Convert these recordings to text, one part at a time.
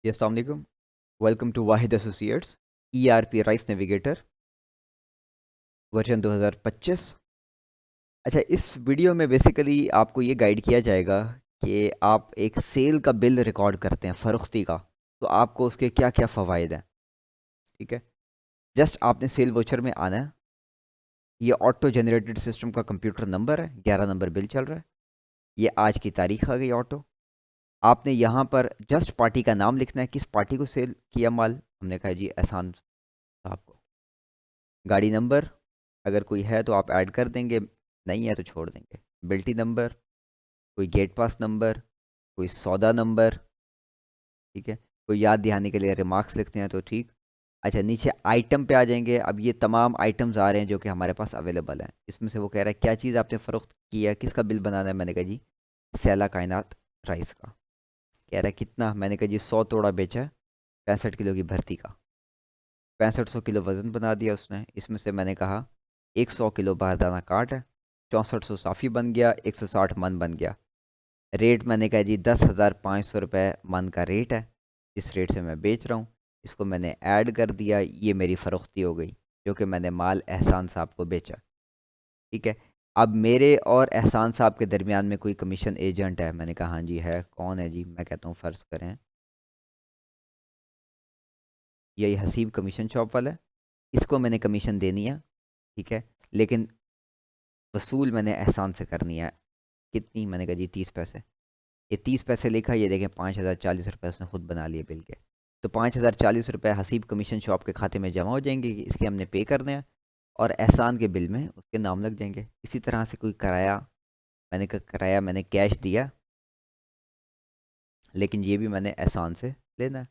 जी अस्सलाम वालेकुम। Welcome to Wahid associates ERP rice navigator version 2025। अच्छा, इस वीडियो में बेसिकली आपको ये गाइड किया जाएगा कि आप एक सेल का बिल रिकॉर्ड करते हैं फ़रोख्ती का, तो आपको उसके क्या क्या फ़वाइद हैं। ठीक है, जस्ट आपने सेल वोचर में आना है। ये ऑटो जनरेटेड सिस्टम का कंप्यूटर नंबर है, 11 नंबर बिल चल रहा है। ये आज की तारीख आ गई ऑटो। आपने यहाँ पर जस्ट पार्टी का नाम लिखना है, किस पार्टी को सेल किया माल। हमने कहा जी एहसान साहब को। गाड़ी नंबर अगर कोई है तो आप ऐड कर देंगे, नहीं है तो छोड़ देंगे। बिल्टी नंबर, कोई गेट पास नंबर, कोई सौदा नंबर। ठीक है, कोई याद दहानी के लिए रिमार्क्स लिखते हैं तो ठीक। अच्छा, नीचे आइटम पे आ जाएंगे। अब ये तमाम आइटम्स आ रहे हैं जो कि हमारे पास अवेलेबल हैं। इसमें से वो कह रहा है क्या चीज़ आपने फ़रोख्त किया है, किसका बिल बनाना है। मैंने कहा जी सैला कायनात राइस का। कह रहा है कितना। मैंने कहा जी 100 तोड़ा बेचा है, 65 किलो की भर्ती का। 6500 किलो वज़न बना दिया उसने। इसमें से मैंने कहा 100 किलो बारदाना काट है, 6400 साफ़ी बन गया, 160 मन बन गया। रेट मैंने कहा जी 10,500 रुपये मन का रेट है, इस रेट से मैं बेच रहा हूँ। इसको मैंने ऐड कर दिया, ये मेरी फ़रोख्ती हो गई जो कि मैंने माल एहसान साहब को बेचा। ठीक है, अब मेरे और एहसान साहब के दरमियान में कोई कमीशन एजेंट है। मैंने कहा हाँ जी है। कौन है जी। मैं कहता हूँ फ़र्ज़ करें यही हसीब कमीशन शॉप वाला है, इसको मैंने कमीशन देनी है। ठीक है, लेकिन वसूल मैंने एहसान से करनी है। कितनी। मैंने कहा जी 30 पैसे। ये 30 पैसे लिखा, ये देखें 5,040 रुपये उसने खुद बना लिए बिल के। तो 5,040 रुपये हसीब कमीशन शॉप के खाते में जमा हो जाएंगे, कि इसके हमने पे करने हैं, और एहसान के बिल में उसके नाम लग जाएंगे। इसी तरह से कोई किराया, मैंने कहा किराया मैंने कैश दिया, लेकिन ये भी मैंने एहसान से लेना है।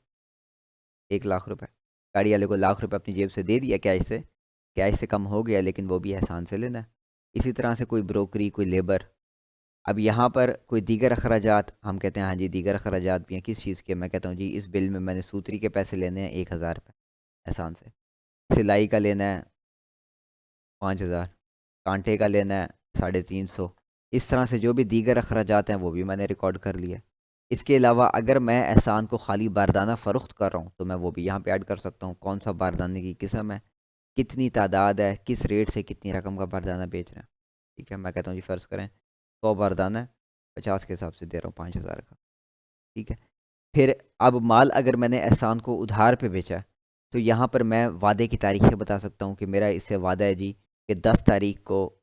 1 लाख रुपए, गाड़ी वाले को लाख रुपए अपनी जेब से दे दिया कैश से। कैश से कम हो गया, लेकिन वो भी एहसान से लेना है। इसी तरह से कोई ब्रोकरी, कोई लेबर। अब यहाँ पर कोई दीगर अखराजात, हम कहते हैं हाँ जी दीगर अखराजात भी हैं। किस चीज़ के। मैं कहता हूँ जी इस बिल में मैंने सूतरी के पैसे लेने हैं 1,000 रुपये एहसान से। सिलाई का लेना है 5,000। कांटे का लेना है 350। इस तरह से जो भी दीगर अखराजात हैं वो भी मैंने रिकॉर्ड कर लिया। इसके अलावा अगर मैं एहसान को खाली बारदाना फ़रोख्त कर रहा हूँ तो मैं वो भी यहाँ पे ऐड कर सकता हूँ। कौन सा बारदाने की किस्म है, कितनी तादाद है, किस रेट से कितनी रकम का बारदाना बेच रहे हैं। ठीक है, मैं कहता हूँ जी फ़र्ज़ करें 100 बारदाना है, 50 के हिसाब से दे रहा हूँ 5,000 का। ठीक है, फिर अब माल अगर मैंने एहसान को उधार पे बेचा है, तो यहाँ पर मैं वादे की तारीखें बता सकता हूँ कि मेरा इससे वादा है जी कि 10 तारीख को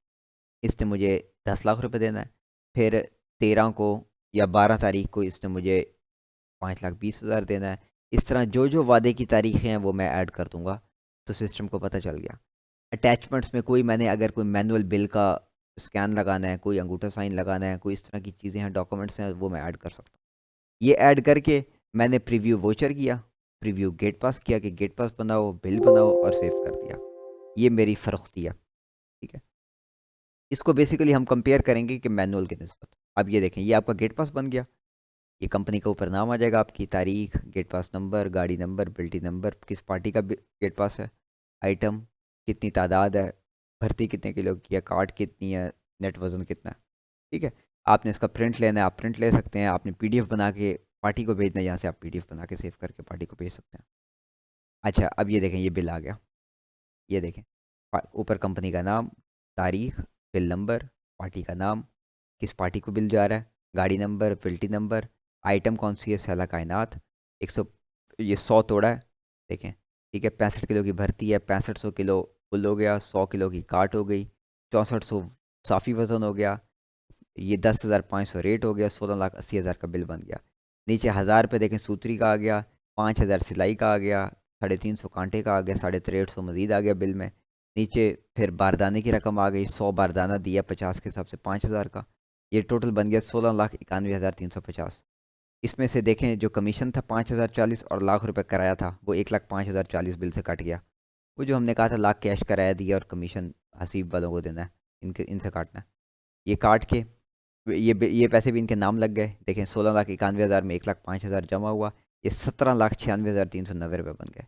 इसने मुझे 10 लाख रुपए देना है। फिर 13 को या 12 तारीख को इसने मुझे 5,20,000 देना है। इस तरह जो जो वादे की तारीखें हैं वो मैं ऐड कर दूंगा, तो सिस्टम को पता चल गया। अटैचमेंट्स में कोई मैंने अगर कोई मैनुअल बिल का स्कैन लगाना है, कोई अंगूठा साइन लगाना है, कोई इस तरह की चीज़ें हैं, डॉक्यूमेंट्स हैं, वो मैं ऐड कर सकता हूँ। ये ऐड करके मैंने प्रीव्यू वोचर किया, प्रीव्यू गेट पास किया कि गेट पास बनाओ, बिल बनाओ, और सेव कर दिया। ये मेरी फ़रोख्ती है। ठीक है, इसको बेसिकली हम कंपेयर करेंगे कि मैनुअल के निस्बत। अब ये देखें, ये आपका गेट पास बन गया। ये कंपनी का ऊपर नाम आ जाएगा, आपकी तारीख, गेट पास नंबर, गाड़ी नंबर, बिल्टी नंबर, किस पार्टी का गेट पास है, आइटम, कितनी तादाद है, भर्ती कितने किलो की है, कार्ड कितनी है, नेट वज़न कितना है। ठीक है, आपने इसका प्रिंट लेना है, आप प्रिंट ले सकते हैं। आपने पीडीएफ बना के पार्टी को भेजना है, यहाँ से आप पीडीएफ बना के सेव करके पार्टी को भेज सकते हैं। अच्छा, अब ये देखें, ये बिल आ गया। ये देखें, ऊपर कंपनी का नाम, तारीख, बिल नंबर, पार्टी का नाम, किस पार्टी को बिल जा रहा है, गाड़ी नंबर, बिल्टी नंबर, आइटम कौन सी है, सैला कायनात। 100, ये 100 तोड़ा है। देखें, ठीक है, 65 किलो की भर्ती है, 6500 किलो फुल हो गया, 100 किलो की काट हो गई, 6400 साफ़ी वज़न हो गया, ये 10,500 रेट हो गया, 16,80,000 का बिल बन गया। नीचे 1,000 रुपये देखें सूतरी का आ गया, 5,000 सिलाई का आ गया, 350 कांटे का आ गया, 6350 मज़ीद आ गया बिल में। नीचे फिर बारदाने की रकम आ गई, 100 बारदाना दिया 50 के हिसाब से 5,000 का। ये टोटल बन गया 16,91,350। इसमें से देखें जो कमीशन था 5,040 और लाख रुपए कराया था, वो 1,05,040 बिल से कट गया। वो जो हमने कहा था लाख कैश कराया दिया और कमीशन हसीब वालों को देना है, इनके इनसे काटना है। ये काट के ये पैसे भी इनके नाम लग गए। देखें 16,91,000 में 1,05,000 जमा हुआ, ये 17,96,390 रुपये बन गए।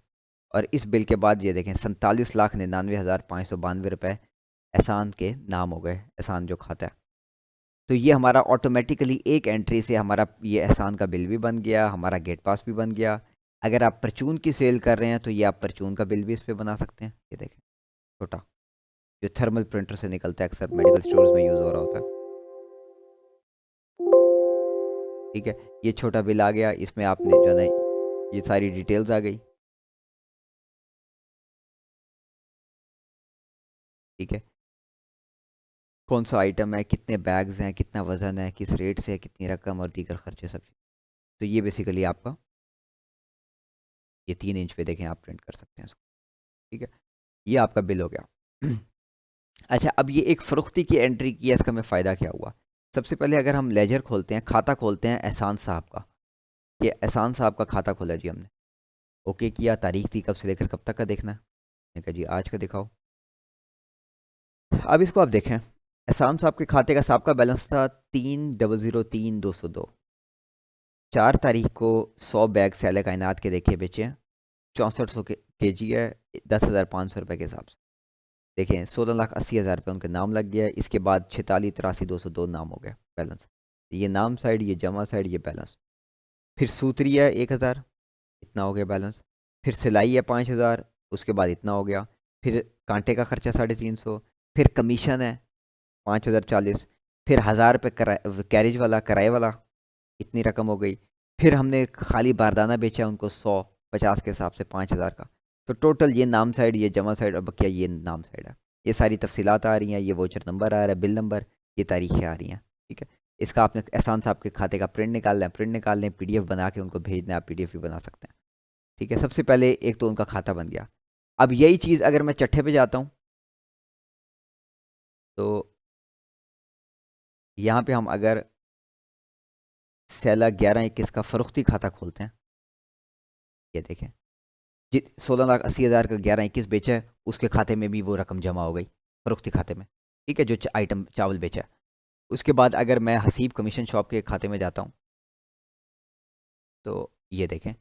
और इस बिल के बाद ये देखें 47,99,592 रुपये एहसान के नाम हो गए, एहसान जो खाता है। तो ये हमारा ऑटोमेटिकली एक एंट्री से हमारा ये एहसान का बिल भी बन गया, हमारा गेट पास भी बन गया। अगर आप परचून की सेल कर रहे हैं तो ये आप परचून का बिल भी इस पर बना सकते हैं। ये देखें छोटा, जो थर्मल प्रिंटर से निकलता है, अक्सर मेडिकल स्टोर्स में यूज़ हो रहा होता है। ठीक है, ये छोटा बिल आ गया, इसमें आपने जो है ना ये सारी डिटेल्स आ गई। ठीक है, कौन सा आइटम है, कितने बैग्स हैं, कितना वज़न है, किस रेट से है, कितनी रकम और दीगर खर्चे सब। तो ये बेसिकली आपका ये 3 इंच पे देखें आप प्रिंट कर सकते हैं इसको। ठीक है, ये आपका बिल हो गया। अच्छा, अब ये एक फ़रोख्ती की एंट्री की है, इसका हमें फ़ायदा क्या हुआ। सबसे पहले अगर हम लेजर खोलते हैं, खाता खोलते हैं एहसान साहब का, ये एहसान साहब का खाता खोला जी हमने, ओके किया, तारीख थी कब से लेकर कब तक का देखना है, मैंने कहा जी आज का दिखाओ। अब इसको आप देखें, एहसान साहब के खाते का सबका बैलेंस था 3,003,202। 4 तारीख को 100 बैग सैले कायनात के देखे बेचे हैं, 6400 के जी है, 10,500 रुपये के हिसाब से। देखें 16,80,000 रुपये उनके नाम लग गया। इसके बाद 46,83,202 नाम हो गया बैलेंस। ये नाम साइड, ये जमा साइड, ये बैलेंस। फिर सूतरी है 1,000, इतना हो गया बैलेंस। फिर सिलाई है 5,000, उसके बाद इतना हो गया। फिर कांटे का खर्चा 350। फिर कमीशन है 5,040। फिर 1,000 रुपये कैरेज वाला, किराए वाला, इतनी रकम हो गई। फिर हमने खाली बारदाना बेचा उनको 150 के हिसाब से 5,000 का। तो टोटल ये नाम साइड, ये जमा साइड और बकिया ये नाम साइड है। ये सारी तफसीलात आ रही हैं, ये वोचर नंबर आ रहा है, बिल नंबर, ये तारीखें आ रही हैं। ठीक है, इसका आपने एहसान साहब के खाते का प्रिंट निकालना है, प्रिंट निकाल लें, PDF बना के उनको भेजना है, आप PDF भी बना सकते हैं। ठीक है, सबसे पहले एक तो उनका खाता बन गया। अब यही चीज़ अगर मैं चट्ठे पे जाता हूँ तो यहाँ पे हम अगर सेला 11-21 का फ़रोख्ती खाता खोलते हैं, ये देखें जी 16,80,000 का 11-21 बेचा है, उसके खाते में भी वो रकम जमा हो गई फ़रोख्ती खाते में। ठीक है, जो आइटम चावल बेचा है। उसके बाद अगर मैं हसीब कमीशन शॉप के खाते में जाता हूँ तो ये देखें,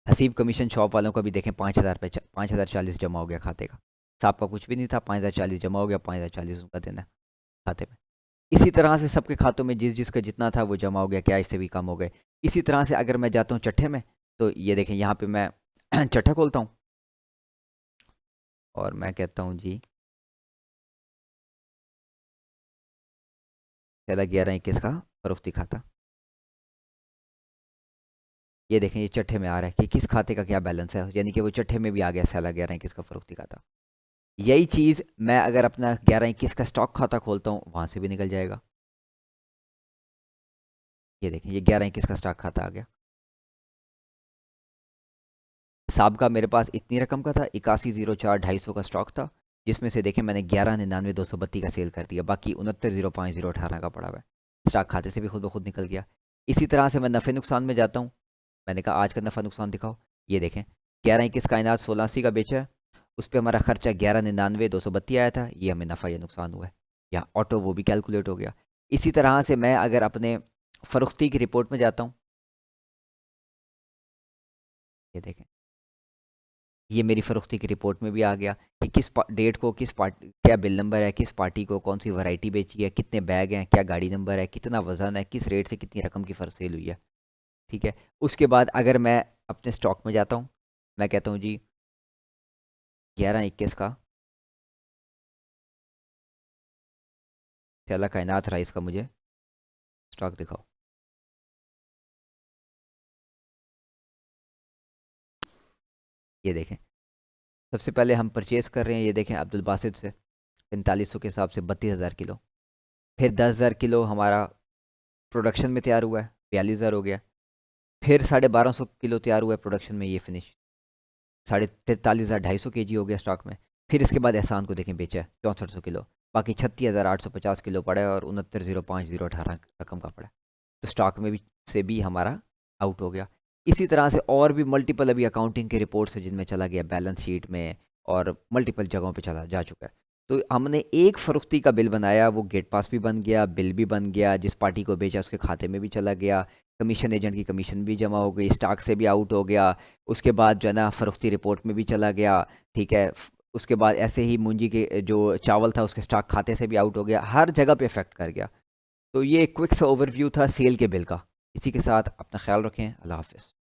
हसीब कमीशन शॉप वालों का भी देखें 5,000 पे 5,040 जमा हो गया खाते का। साहब का कुछ भी नहीं था, 5,040 जमा हो गया, 5,040 उनका देना है खाते में। इसी तरह से सबके खातों में जिस जिसका जितना था वो जमा हो गया, क्या इससे भी कम हो गए। इसी तरह से अगर मैं जाता हूँ चट्ठे में तो ये देखें यहाँ पे मैं चट्ठा खोलता हूँ और मैं कहता हूँ जी पहला 11-21 का फ़रोख्ती खाता। ये देखें ये चट्ठे में आ रहा है कि किस खाते का क्या बैलेंस है, यानी कि वो चट्ठे में भी आ गया सैला 11-21 का फ़रोख्ती खाता। यही चीज़ मैं अगर अपना 11-21 का स्टॉक खाता खोलता हूँ वहाँ से भी निकल जाएगा। ये देखें ये 11-21 का स्टॉक खाता आ गया। साहब का मेरे पास इतनी रकम का था, 81,04,250 का स्टॉक था, जिसमें से देखें मैंने 11,99,232 का सेल कर दिया, बाकी 69,05,018 का पड़ा हुआ है। स्टॉक खाते से भी खुद ब खुद निकल गया। इसी तरह से मैं नफ़े नुकसान में जाता हूँ, मैंने कहा आज का नफ़ा नुकसान दिखाओ। ये देखें 11-21 कायनात 1680 का बेचा है, उस पर हमारा खर्चा 11,99,232 आया था, ये हमें नफ़ा या नुकसान हुआ है, या ऑटो वो भी कैलकुलेट हो गया। इसी तरह से मैं अगर अपने फ़रोख्ती की रिपोर्ट में जाता हूँ, ये देखें ये मेरी फ़रोख्ती की रिपोर्ट में भी आ गया कि किस डेट को किस पार्टी, क्या बिल नंबर है, किस पार्टी को कौन सी वैरायटी बेची है, कितने बैग हैं, क्या गाड़ी नंबर है, कितना वज़न है, किस रेट से कितनी रकम की सेल हुई है। ठीक है, उसके बाद अगर मैं अपने स्टॉक में जाता हूँ, मैं कहता हूँ जी 11-21 का चला कायनात राइस का मुझे स्टॉक दिखाओ। ये देखें सबसे पहले हम परचेज़ कर रहे हैं, ये देखें अब्दुल बासित से 4500 के हिसाब से 32,000 किलो। फिर 10,000 किलो हमारा प्रोडक्शन में तैयार हुआ है, 42,000 हो गया। फिर 1250 किलो तैयार हुआ है प्रोडक्शन में, ये फिनिश 43,250 हो गया स्टॉक में। फिर इसके बाद एहसान को देखें बेचा है 6400 किलो, बाकी 36,850 किलो पड़ा है और 69,05,018 रकम का पड़ा है। तो स्टॉक में भी से भी हमारा आउट हो गया। इसी तरह से और भी मल्टीपल अभी अकाउंटिंग के रिपोर्ट्स है जिनमें चला गया बैलेंस शीट में और मल्टीपल जगहों पे चला जा चुका है। तो हमने एक फ़रोख्ती का बिल बनाया, वो गेट पास भी बन गया, बिल भी बन गया, जिस पार्टी को बेचा उसके खाते में भी चला गया, कमीशन एजेंट की कमीशन भी जमा हो गई, स्टॉक से भी आउट हो गया, उसके बाद जो है ना फ़रोख्ती रिपोर्ट में भी चला गया। ठीक है, उसके बाद ऐसे ही मुंजी के जो चावल था उसके स्टॉक खाते से भी आउट हो गया, हर जगह पे इफेक्ट कर गया। तो ये एक क्विक सा ओवरव्यू था सेल के बिल का। इसी के साथ अपना ख्याल रखें। अल्लाह हाफ़िज़।